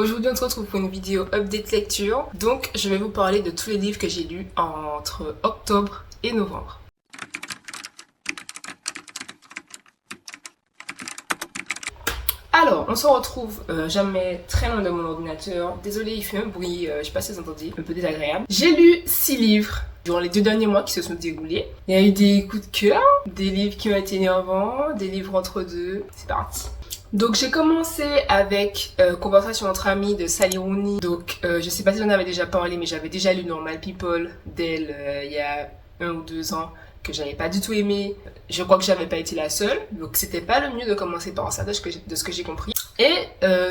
Aujourd'hui on se retrouve pour une vidéo update lecture. Donc je vais vous parler de tous les livres que j'ai lus entre octobre et novembre. Alors, on se retrouve jamais très loin de mon ordinateur. Désolée, il fait un bruit, je sais pas si vous entendez, un peu désagréable. J'ai lu 6 livres durant les 2 derniers mois qui se sont déroulés. Il y a eu des coups de cœur, des livres qui ont été énervants, des livres entre deux. C'est parti. Donc j'ai commencé avec Conversation entre amis de Sally Rooney. Donc je sais pas si j'en avais déjà parlé, mais j'avais déjà lu Normal People d'elle il y a 1 ou 2 ans, que j'avais pas du tout aimé. Je crois que j'avais pas été la seule, donc c'était pas le mieux de commencer par ça, de ce que j'ai compris. Et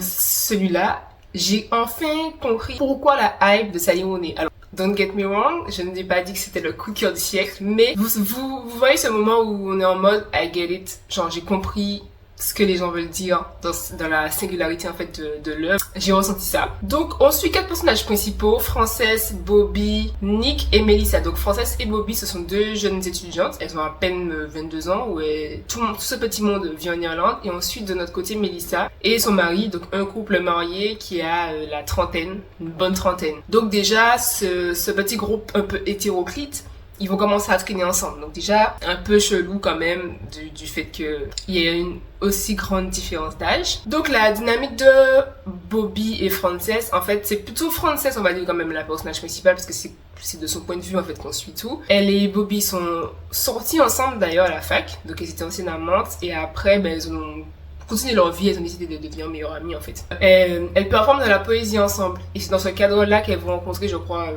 celui-là, j'ai enfin compris pourquoi la hype de Sally Rooney. Alors, don't get me wrong, je ne dis pas dit que c'était le coup de cœur du siècle, mais vous voyez ce moment où on est en mode I get it, genre j'ai compris ce que les gens veulent dire dans la singularité en fait de l'œuvre. J'ai ressenti ça. Donc on suit 4 personnages principaux, Frances, Bobby, Nick et Melissa. Donc Frances et Bobby, ce sont 2 jeunes étudiantes. Elles ont à peine 22 ans, où tout ce petit monde vit en Irlande. Et ensuite de notre côté Melissa et son mari, donc un couple marié qui a la trentaine, une bonne trentaine. Donc déjà ce petit groupe un peu hétéroclite, ils vont commencer à traîner ensemble. Donc déjà, un peu chelou quand même du fait qu'il y ait une aussi grande différence d'âge. Donc la dynamique de Bobby et Frances, en fait, c'est plutôt Frances, on va dire quand même la personnage principale, parce que c'est de son point de vue en fait qu'on suit tout. Elle et Bobby sont sortis ensemble d'ailleurs à la fac, donc elles étaient anciennes amantes, et après, elles ont continué leur vie, elles ont décidé de devenir meilleures amies en fait. Elles performent dans la poésie ensemble, et c'est dans ce cadre-là qu'elles vont rencontrer, je crois,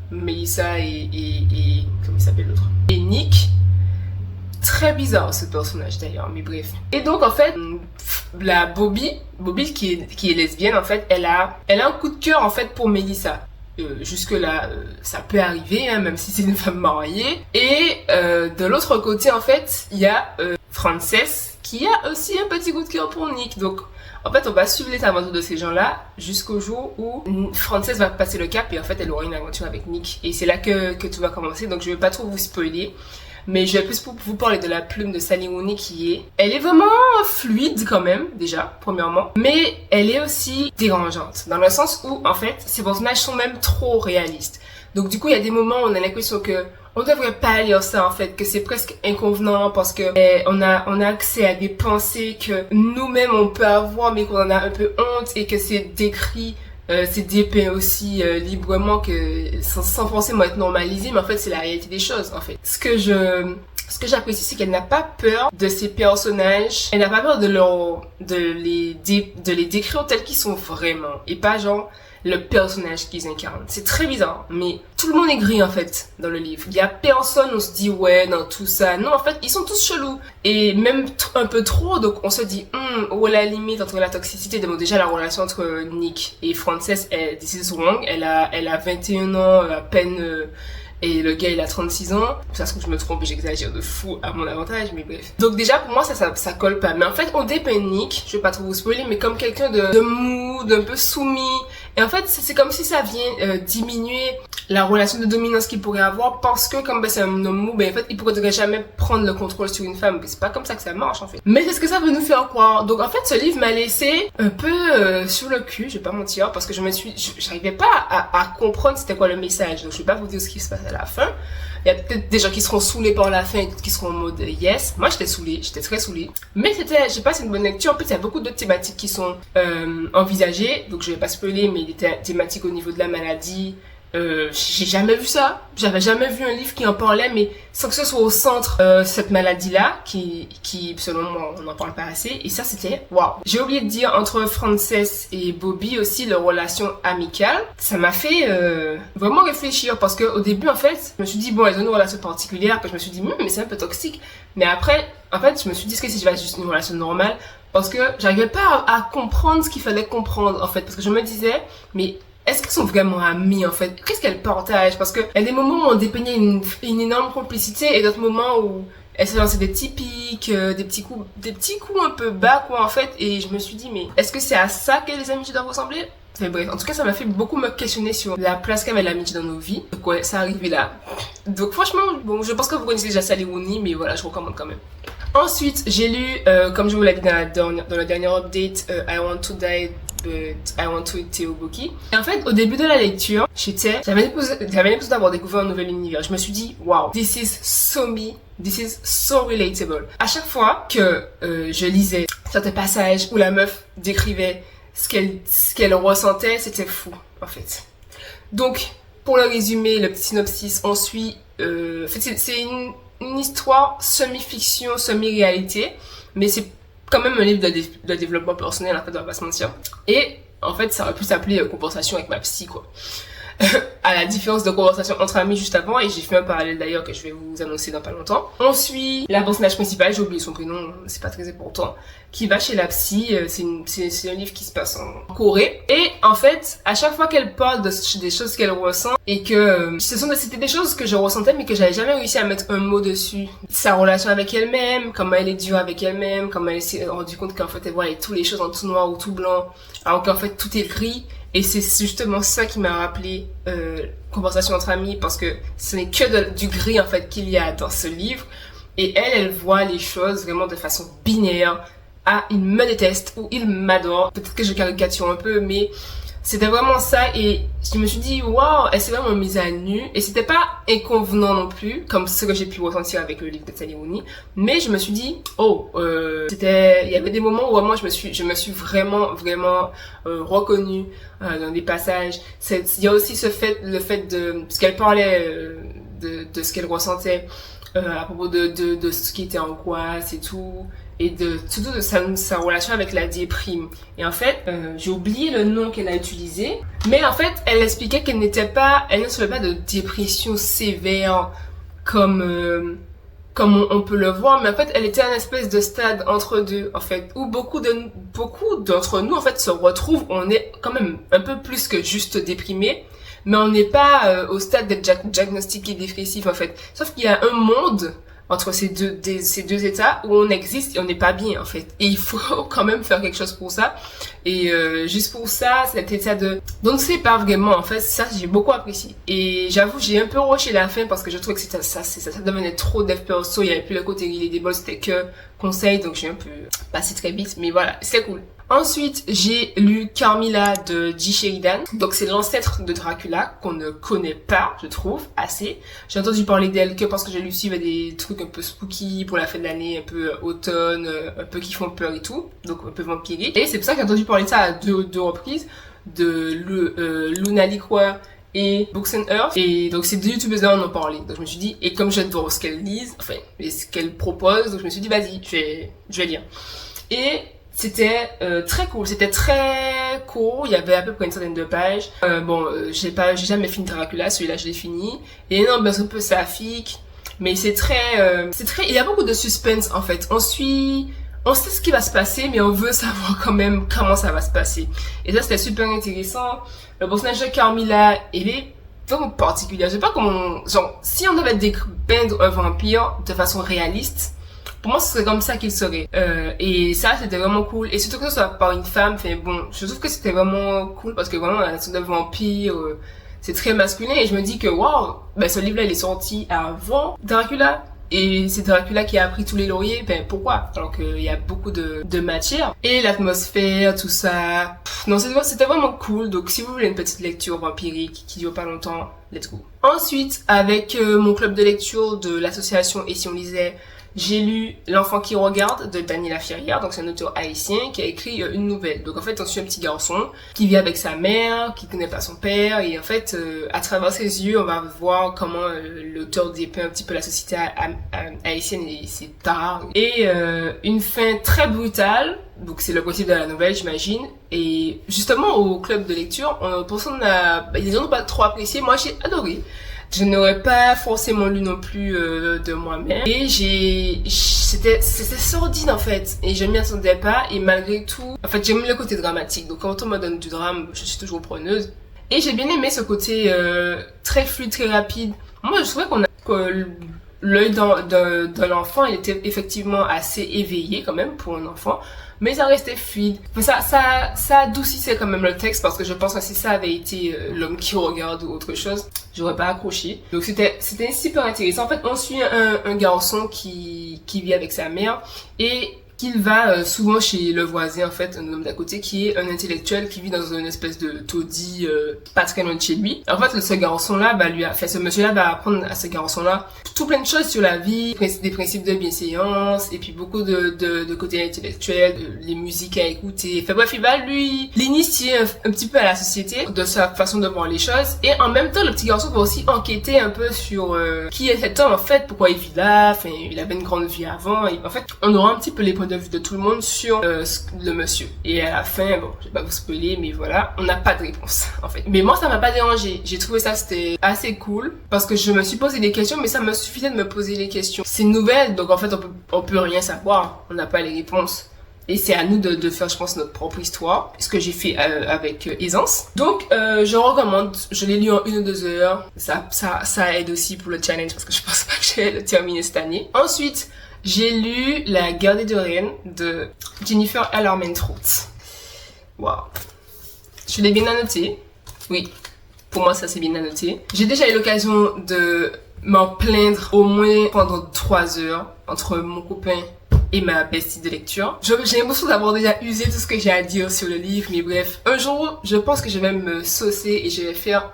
Melissa et comment il s'appelle l'autre, et Nick. Très bizarre ce personnage d'ailleurs, mais bref. Et donc en fait, la Bobby qui est lesbienne en fait, elle a un coup de cœur en fait pour Melissa. Jusque là, ça peut arriver, hein, même si c'est une femme mariée. Et de l'autre côté en fait, il y a Frances qui a aussi un petit coup de cœur pour Nick. Donc en fait, on va suivre les aventures de ces gens-là jusqu'au jour où Frances va passer le cap et en fait, elle aura une aventure avec Nick. Et c'est là que tout va commencer. Donc, je vais pas trop vous spoiler. Mais je vais plus vous parler de la plume de Sally Rooney elle est vraiment fluide quand même, déjà, premièrement. Mais elle est aussi dérangeante. Dans le sens où, en fait, ses personnages sont même trop réalistes. Donc, du coup, il y a des moments où on a l'impression que on devrait pas lire ça en fait, que c'est presque inconvenant parce que on a accès à des pensées que nous-mêmes on peut avoir mais qu'on en a un peu honte et que c'est décrit, c'est dépeint aussi librement, que sans forcément être normalisé, mais en fait c'est la réalité des choses en fait. Ce que j'apprécie, c'est qu'elle n'a pas peur de ses personnages, elle n'a pas peur de les décrire tels qu'ils sont vraiment et pas genre le personnage qu'ils incarnent. C'est très bizarre, mais tout le monde est gris en fait dans le livre. Il y a personne, on se dit ouais dans tout ça. Non, en fait, ils sont tous chelous et même un peu trop. Donc on se dit où est la limite entre la toxicité. Donc déjà la relation entre Nick et Frances, this is wrong. Elle a 21 ans à peine. Et le gars il a 36 ans. Ça se trouve je me trompe, j'exagère de fou à mon avantage, mais bref. Donc déjà pour moi ça colle pas. Mais en fait on dépeint Nick, je vais pas trop vous spoiler, mais comme quelqu'un de mou, d'un peu soumis. Et en fait c'est comme si ça vient diminuer la relation de dominance qu'il pourrait avoir, parce que comme c'est un homme mou, en fait il pourrait jamais prendre le contrôle sur une femme. C'est pas comme ça que ça marche en fait. Mais c'est ce que ça veut nous faire croire. Donc en fait ce livre m'a laissé un peu sur le cul, je vais pas mentir, parce que j'arrivais pas à comprendre c'était quoi le message. Donc je vais pas vous dire ce qui se passe à la fin. Il y a peut-être des gens qui seront saoulés par la fin et d'autres qui seront en mode yes. Moi j'étais saoulée, j'étais très saoulée. Mais je sais pas, c'est une bonne lecture. En plus il y a beaucoup d'autres thématiques qui sont envisagées. Donc je vais pas spoiler, mais des thématiques au niveau de la maladie. J'ai jamais vu ça. J'avais jamais vu un livre qui en parlait, mais sans que ce soit au centre cette maladie-là, qui selon moi on n'en parle pas assez. Et ça c'était waouh. J'ai oublié de dire, entre Frances et Bobby aussi, leur relation amicale, ça m'a fait vraiment réfléchir, parce que au début en fait je me suis dit bon, elles ont une relation particulière, que je me suis dit mais c'est un peu toxique. Mais après en fait je me suis dit que si je vais juste une relation normale, parce que j'arrivais pas à comprendre ce qu'il fallait comprendre en fait, parce que je me disais mais est-ce qu'elles sont vraiment amies en fait? Qu'est-ce qu'elles partagent? Parce que il y a des moments où on dépeignait une énorme complicité et d'autres moments où elles se lançaient des petits pics, des petits coups un peu bas quoi en fait. Et je me suis dit mais est-ce que c'est à ça que les amitiés doivent ressembler? Mais bref, en tout cas ça m'a fait beaucoup me questionner sur la place qu'avait l'amitié dans nos vies. Donc ouais, ça arrivé là. Donc franchement, bon, je pense que vous connaissez déjà Sally Rooney, mais voilà, je recommande quand même. Ensuite, j'ai lu, comme je vous l'ai dit dans le dernier update, I Want to Die but I want to eat tteokbokki. Et en fait, au début de la lecture, j'avais l'impression d'avoir découvert un nouvel univers. Je me suis dit, wow, this is so me, this is so relatable. À chaque fois que je lisais certains passages où la meuf décrivait ce qu'elle ressentait, c'était fou, en fait. Donc, pour le résumé, le petit synopsis, on suit, en fait, c'est une histoire semi-fiction, semi-réalité, mais c'est quand même un livre de développement personnel, en fait, on va pas se mentir. Et, en fait, ça aurait pu s'appeler conversation avec ma psy, quoi. À la différence de conversation entre amis juste avant, et j'ai fait un parallèle d'ailleurs que je vais vous annoncer dans pas longtemps. On suit la personnage principale, j'ai oublié son prénom, c'est pas très important, qui va chez la psy. C'est un livre qui se passe en Corée. Et en fait, à chaque fois qu'elle parle des choses qu'elle ressent, et que c'était des choses que je ressentais mais que j'avais jamais réussi à mettre un mot dessus. Sa relation avec elle-même, comment elle est dure avec elle-même, comment elle s'est rendue compte qu'en fait elle voyait toutes les choses en tout noir ou tout blanc, alors qu'en fait tout est gris. Et c'est justement ça qui m'a rappelé Conversation entre amis, parce que ce n'est que du gris en fait qu'il y a dans ce livre. Et elle voit les choses vraiment de façon binaire. Ah, il me déteste ou il m'adore. Peut-être que je caricature un peu, mais c'était vraiment ça. Et je me suis dit, waouh, elle s'est vraiment mise à nu. Et c'était pas inconvenant non plus, comme ce que j'ai pu ressentir avec le livre de Sally Rooney. Mais je me suis dit, il y avait des moments où vraiment je me suis vraiment reconnue dans des passages. Il y a aussi le fait de, parce qu'elle parlait de ce qu'elle ressentait à propos de ce qui était angoisse et tout. Et surtout de sa relation avec la déprime. Et en fait, j'ai oublié le nom qu'elle a utilisé, mais en fait, elle expliquait qu'elle ne souffrait pas de dépression sévère comme on peut le voir, mais en fait, elle était à une espèce de stade entre deux, en fait, où beaucoup d'entre nous, en fait, se retrouvent. On est quand même un peu plus que juste déprimé, mais on n'est pas au stade d'être diagnostiqué dépressif, en fait. Sauf qu'il y a un monde entre ces deux états où on existe et on n'est pas bien, en fait. Et il faut quand même faire quelque chose pour ça. Et juste pour ça, cet état donc c'est pas vraiment, en fait, ça j'ai beaucoup apprécié. Et j'avoue, j'ai un peu rushé la fin parce que je trouvais que ça devenait trop dev perso, il y avait plus le côté relatable, c'était que conseil, donc j'ai un peu passé très vite, mais voilà, c'est cool. Ensuite, j'ai lu Carmilla de J. Sheridan. Donc, c'est l'ancêtre de Dracula qu'on ne connaît pas, je trouve, assez. J'ai entendu parler d'elle que parce que j'ai lu suivre des trucs un peu spooky pour la fin de l'année, un peu automne, un peu qui font peur et tout. Donc, un peu vampirique. Et c'est pour ça que j'ai entendu parler de ça à deux reprises. De Luna Liquor et Books and Earth. Et donc, ces deux youtubeuses là en ont parlé. Donc, je me suis dit, et comme j'adore ce qu'elles lisent, enfin, et ce qu'elles proposent, donc je me suis dit, vas-y, je vais lire. Et c'était très cool, c'était très court, il y avait à peu près une centaine de pages. J'ai jamais fini Dracula, celui-là je l'ai fini. Et non, c'est un peu saphique, mais c'est très, il y a beaucoup de suspense en fait. On sait ce qui va se passer, mais on veut savoir quand même comment ça va se passer. Et ça c'était super intéressant. Le personnage de Carmilla, il est vraiment particulier. Je sais pas comment, si on devait dépeindre un vampire de façon réaliste, pour moi, ce serait comme ça qu'il serait. Et ça, c'était vraiment cool. Et surtout que ce soit par une femme, je trouve que c'était vraiment cool parce que vraiment, la sorte de vampire, c'est très masculin. Et je me dis que, waouh, ce livre-là, il est sorti avant Dracula. Et c'est Dracula qui a appris tous les lauriers. Pourquoi? Alors qu'il y a beaucoup de matière. Et l'atmosphère, tout ça. Non, c'était vraiment cool. Donc, si vous voulez une petite lecture vampirique qui dure pas longtemps, let's go. Ensuite, avec mon club de lecture de l'association Et si on lisait, j'ai lu L'enfant qui regarde de Daniela Ferrière, donc c'est un auteur haïtien qui a écrit une nouvelle. Donc en fait, on suit un petit garçon qui vit avec sa mère, qui connaît pas son père, et en fait, à travers ses yeux, on va voir comment l'auteur dépeint un petit peu la société haïtienne et ses tares. Et une fin très brutale, donc c'est le principe de la nouvelle, j'imagine. Et justement, au club de lecture, ils n'ont pas trop apprécié. Moi, j'ai adoré. Je n'aurais pas forcément lu non plus de moi-même. Et c'était sordide en fait. Et je m'y attendais pas. Et malgré tout, en fait, j'aime le côté dramatique. Donc quand on me donne du drame, je suis toujours preneuse. Et j'ai bien aimé ce côté très fluide, très rapide. Moi, je trouvais que l'œil de l'enfant, il était effectivement assez éveillé quand même pour un enfant. Mais ça restait fluide. Ça adoucissait quand même le texte parce que je pense que si ça avait été L'homme qui regarde ou autre chose, j'aurais pas accroché. Donc c'était super intéressant. En fait, on suit un garçon qui vit avec sa mère et qu'il va souvent chez le voisin, en fait, un homme d'à côté, qui est un intellectuel qui vit dans une espèce de taudis pas très loin de chez lui. En fait, ce garçon-là ce monsieur-là va apprendre à ce garçon-là tout plein de choses sur la vie, des principes de bienséance, et puis beaucoup de côté intellectuel, les musiques à écouter. Enfin bref, il va lui l'initier un petit peu à la société, de sa façon de voir les choses, et en même temps, le petit garçon va aussi enquêter un peu sur qui est cet homme, en fait, pourquoi il vit là, enfin, il avait une grande vie avant, et en fait, on aura un petit peu les points de vue de tout le monde sur le monsieur. Et à la fin, bon, je vais pas vous spoiler, mais voilà, on n'a pas de réponse, en fait. Mais moi, ça m'a pas dérangé. J'ai trouvé ça, c'était assez cool, parce que je me suis posé des questions, mais ça me suffisait de me poser les questions. C'est une nouvelle, donc en fait, on peut rien savoir. On n'a pas les réponses. Et c'est à nous de faire, je pense, notre propre histoire. Ce que j'ai fait avec aisance. Donc, je recommande. Je l'ai lu en 1 ou 2 heures. Ça aide aussi pour le challenge, parce que je pense pas que je vais le terminer cette année. Ensuite, j'ai lu La Garde de Rennes de Jennifer L. Armentrout. Waouh. Je l'ai bien annoté. Oui. Pour moi, ça c'est bien annoté. J'ai déjà eu l'occasion de m'en plaindre au moins pendant 3 heures entre mon copain et ma bestie de lecture. J'ai l'impression d'avoir déjà usé tout ce que j'ai à dire sur le livre, mais bref. Un jour, je pense que je vais me saucer et je vais faire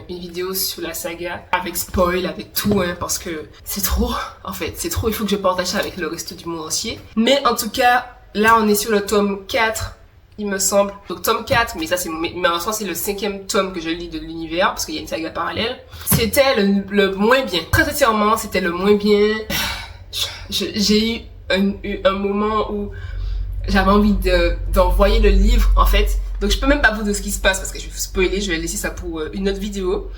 une vidéo sur la saga avec spoil, avec tout, hein, parce que c'est trop. En fait, c'est trop. Il faut que je partage ça avec le reste du monde entier. Mais en tout cas, là, on est sur le tome 4. Il me semble. Donc tome 4, mais ça c'est en soi c'est le 5e tome que je lis de l'univers, parce qu'il y a une saga parallèle. C'était le moins bien. Très sincèrement, c'était le moins bien. J'ai eu un moment où j'avais envie d'envoyer le livre, en fait. Donc je peux même pas vous dire ce qui se passe, parce que je vais vous spoiler, je vais laisser ça pour une autre vidéo.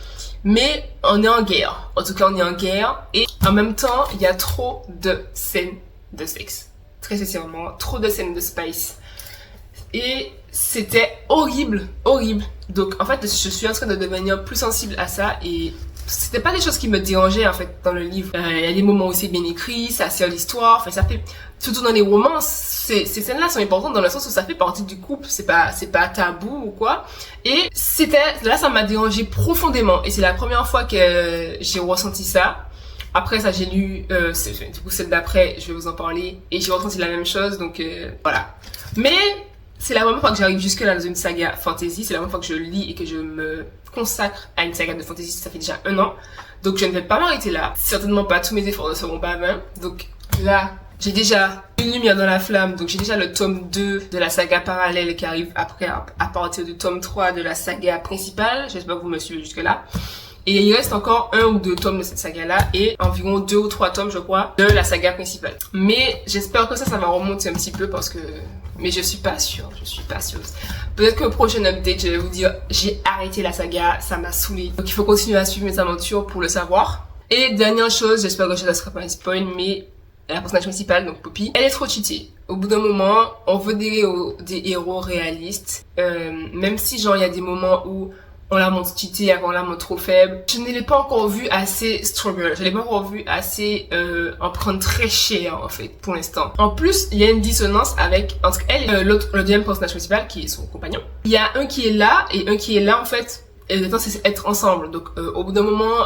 Mais on est en guerre. En tout cas, on est en guerre. Et en même temps, il y a trop de scènes de sexe. Très sincèrement, trop de scènes de spice. Et c'était horrible, horrible. Donc en fait, je suis en train de devenir plus sensible à ça, et c'était pas des choses qui me dérangeaient en fait dans le livre. Il y a des moments où c'est bien écrit, ça sert l'histoire, enfin ça fait, surtout dans les romans, ces scènes-là sont importantes dans le sens où ça fait partie du couple, c'est pas tabou ou quoi. Et là ça m'a dérangé profondément, et c'est la première fois que j'ai ressenti ça. Après ça, j'ai lu du coup celle d'après, je vais vous en parler, et j'ai ressenti la même chose, donc voilà. Mais c'est la première fois que j'arrive jusque là dans une saga fantasy, c'est la première fois que je lis et que je me consacre à une saga de fantasy, ça fait déjà 1 an. Donc je ne vais pas m'arrêter là. Certainement pas, tous mes efforts ne seront pas vains. Donc là, j'ai déjà une lumière dans la flamme, donc j'ai déjà le tome 2 de la saga parallèle qui arrive après à partir du tome 3 de la saga principale. J'espère que vous me suivez jusque là. Et il reste encore 1 ou 2 tomes de cette saga-là et environ 2 ou 3 tomes, je crois, de la saga principale. Mais j'espère que ça va remonter un petit peu mais je suis pas sûre, Peut-être qu'au prochain update, je vais vous dire, j'ai arrêté la saga, ça m'a saoulé. Donc il faut continuer à suivre mes aventures pour le savoir. Et dernière chose, j'espère que ça ne sera pas un spoil, mais la personnage principale, donc Poppy, elle est trop cheatée. Au bout d'un moment, on veut des héros réalistes, même si genre il y a des moments où on la montre cheatée, on la montre trop faible. Je ne l'ai pas encore vu assez struggle. Je l'ai pas encore vu assez en prendre très cher en fait pour l'instant. En plus, il y a une dissonance entre elle et le deuxième personnage principal qui est son compagnon. Il y a un qui est là et un qui est là en fait. Et le temps c'est être ensemble. Donc au bout d'un moment,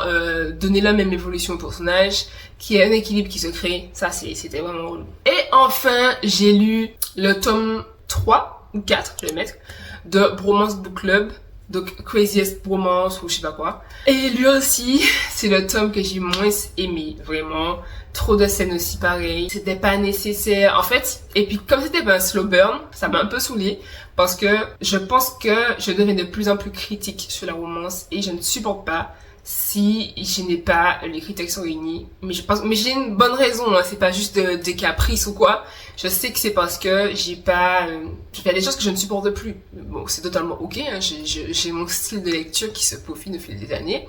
donner la même évolution au personnage, qu'il y ait un équilibre qui se crée. Ça c'était vraiment relou. Et enfin, j'ai lu le tome 3 ou 4, je vais mettre, de Bromance Book Club. Donc Craziest Bromance ou je sais pas quoi. Et lui aussi, c'est le tome que j'ai moins aimé, vraiment. Trop de scènes aussi pareilles. C'était pas nécessaire. En fait, et puis comme c'était pas un slow burn, ça m'a un peu saoulée. Parce que je pense que je deviens de plus en plus critique sur la romance et je ne supporte pas si je n'ai pas les critères qui sont réunis. Mais j'ai une bonne raison, hein. C'est pas juste des caprices ou quoi. Je sais que c'est parce que j'ai des choses que je ne supporte plus. Bon, c'est totalement ok, hein. J'ai mon style de lecture qui se peaufine au fil des années.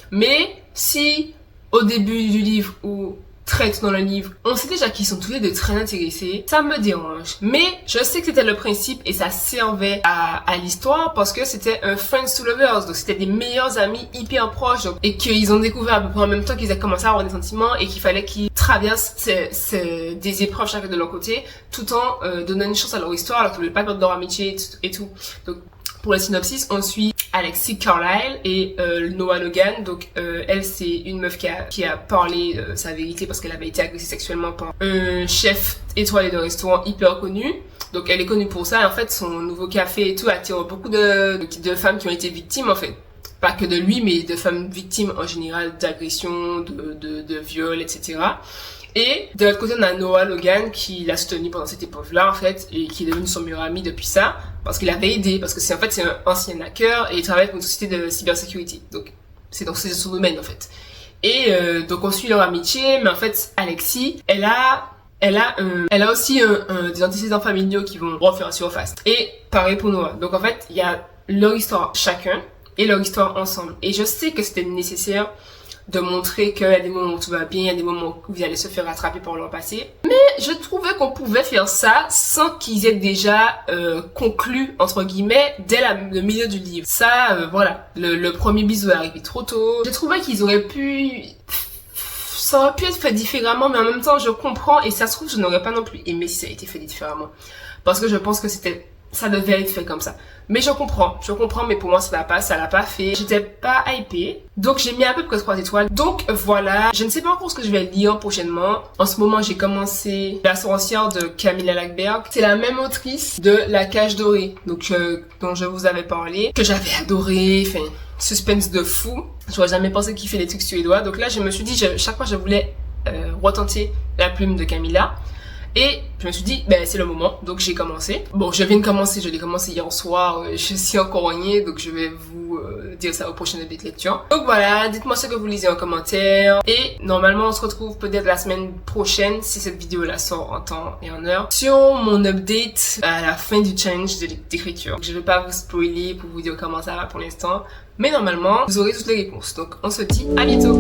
Mais si, au début du livre ou traite dans le livre, on sait déjà qu'ils sont tous les deux très intéressés, ça me dérange. Mais je sais que c'était le principe et ça servait à l'histoire parce que c'était un friends to lovers, donc c'était des meilleurs amis hyper proches, donc, et qu'ils ont découvert à peu près en même temps qu'ils avaient commencé à avoir des sentiments et qu'il fallait qu'ils traversent des épreuves chacun de leur côté tout en donnant une chance à leur histoire alors qu'ils voulaient pas perdre leur amitié et tout. Donc Pour le synopsis, on suit Alexis Carlisle et Noah Logan. Donc elle, c'est une meuf qui a parlé sa vérité parce qu'elle avait été agressée sexuellement par un chef étoilé de restaurant hyper connu. Donc elle est connue pour ça. En fait, son nouveau café et tout attire beaucoup de femmes qui ont été victimes en fait. Pas que de lui, mais de femmes victimes en général d'agressions, de viols, etc. Et de l'autre côté, on a Noah Logan qui l'a soutenu pendant cette épreuve-là, en fait, et qui est devenu son meilleur ami depuis ça, parce qu'il avait aidé, parce que c'est un ancien hacker, et il travaille pour une société de cybersécurité. Donc, c'est son domaine, en fait. Et donc, on suit leur amitié, mais en fait, Alexis, elle a aussi des antécédents familiaux qui vont refaire surface. Et pareil pour Noah. Donc, en fait, il y a leur histoire chacun, et leur histoire ensemble. Et je sais que c'était nécessaire de montrer qu'il y a des moments où tout va bien, il y a des moments où ils allaient se faire rattraper par leur passé. Mais je trouvais qu'on pouvait faire ça sans qu'ils aient déjà conclu, entre guillemets, dès le milieu du livre. Ça, voilà, le premier bisou est arrivé trop tôt. J'ai trouvé qu'ils auraient pu... Ça aurait pu être fait différemment, mais en même temps, je comprends, et ça se trouve, je n'aurais pas non plus aimé si ça a été fait différemment. Parce que je pense que ça devait être fait comme ça. Mais je comprends, mais pour moi ça l'a pas fait. J'étais pas hypée. Donc j'ai mis à peu près 3 étoiles. Donc voilà, je ne sais pas encore ce que je vais lire prochainement. En ce moment j'ai commencé La Sorcière de Camilla Lackberg. C'est la même autrice de La Cage Dorée, donc dont je vous avais parlé, que j'avais adoré, enfin suspense de fou. J'aurais jamais pensé qu'il fait des trucs suédois. Donc là je me suis dit, chaque fois je voulais retenter la plume de Camilla. Et je me suis dit, ben c'est le moment, donc j'ai commencé. Bon, je l'ai commencé hier soir, je suis encore rognée, donc je vais vous dire ça au prochain update lecture. Donc voilà, dites-moi ce que vous lisez en commentaire. Et normalement, on se retrouve peut-être la semaine prochaine, si cette vidéo-là sort en temps et en heure, sur mon update à la fin du challenge d'écriture. Je vais pas vous spoiler pour vous dire comment ça va pour l'instant, mais normalement, vous aurez toutes les réponses. Donc on se dit à bientôt.